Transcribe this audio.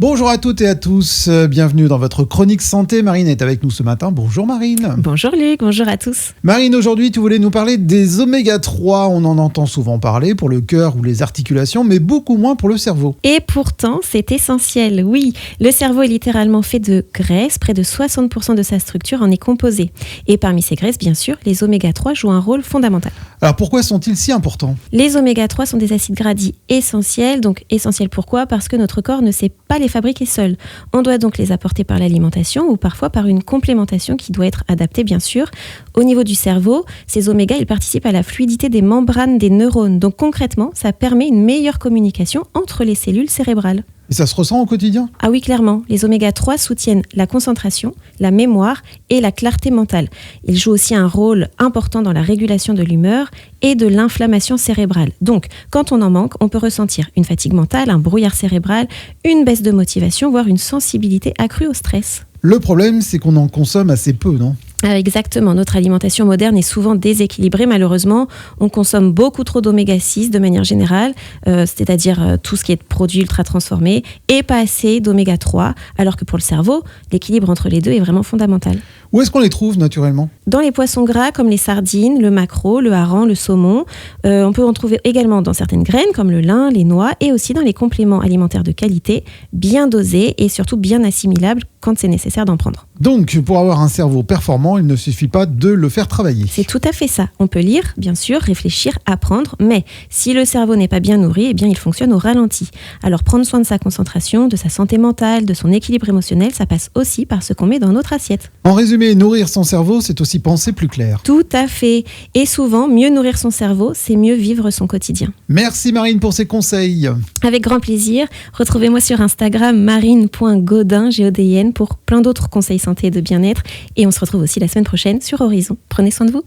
Bonjour à toutes et à tous, bienvenue dans votre chronique santé. Marine est avec nous ce matin. Bonjour Marine. Bonjour Luc, bonjour à tous. Marine, aujourd'hui tu voulais nous parler des oméga 3. On en entend souvent parler pour le cœur ou les articulations, mais beaucoup moins pour le cerveau. Et pourtant, c'est essentiel, oui. Le cerveau est littéralement fait de graisse, près de 60% de sa structure en est composée. Et parmi ces graisses, bien sûr, les oméga 3 jouent un rôle fondamental. Alors pourquoi sont-ils si importants ? Les oméga 3 sont des acides gras dits essentiels. Donc essentiels pourquoi ? Parce que notre corps ne sait pas les fabriquer seul. On doit donc les apporter par l'alimentation ou parfois par une complémentation qui doit être adaptée, bien sûr. Au niveau du cerveau, ces oméga, ils participent à la fluidité des membranes des neurones. Donc concrètement, ça permet une meilleure communication entre les cellules cérébrales. Et ça se ressent au quotidien ? Ah oui, clairement. Les oméga 3 soutiennent la concentration, la mémoire et la clarté mentale. Ils jouent aussi un rôle important dans la régulation de l'humeur et de l'inflammation cérébrale. Donc, quand on en manque, on peut ressentir une fatigue mentale, un brouillard cérébral, une baisse de motivation, voire une sensibilité accrue au stress. Le problème, c'est qu'on en consomme assez peu, non ? Exactement, notre alimentation moderne est souvent déséquilibrée malheureusement. On consomme beaucoup trop d'oméga 6 de manière générale, c'est-à-dire tout ce qui est produit ultra transformé, et pas assez d'oméga 3, alors que pour le cerveau, l'équilibre entre les deux est vraiment fondamental. Où est-ce qu'on les trouve naturellement ? Dans les poissons gras comme les sardines, le maquereau, le hareng, le saumon. On peut en trouver également dans certaines graines comme le lin, les noix, et aussi dans les compléments alimentaires de qualité, bien dosés et surtout bien assimilables quand c'est nécessaire d'en prendre. Donc, pour avoir un cerveau performant, il ne suffit pas de le faire travailler. C'est tout à fait ça. On peut lire, bien sûr, réfléchir, apprendre, mais si le cerveau n'est pas bien nourri, eh bien, il fonctionne au ralenti. Alors, prendre soin de sa concentration, de sa santé mentale, de son équilibre émotionnel, ça passe aussi par ce qu'on met dans notre assiette. En résumé, nourrir son cerveau, c'est aussi penser plus clair. Tout à fait. Et souvent, mieux nourrir son cerveau, c'est mieux vivre son quotidien. Merci Marine pour ces conseils. Avec grand plaisir. Retrouvez-moi sur Instagram marine.godin, Godin, pour plein d'autres conseils santé et de bien-être. Et on se retrouve aussi la semaine prochaine sur Horizon. Prenez soin de vous.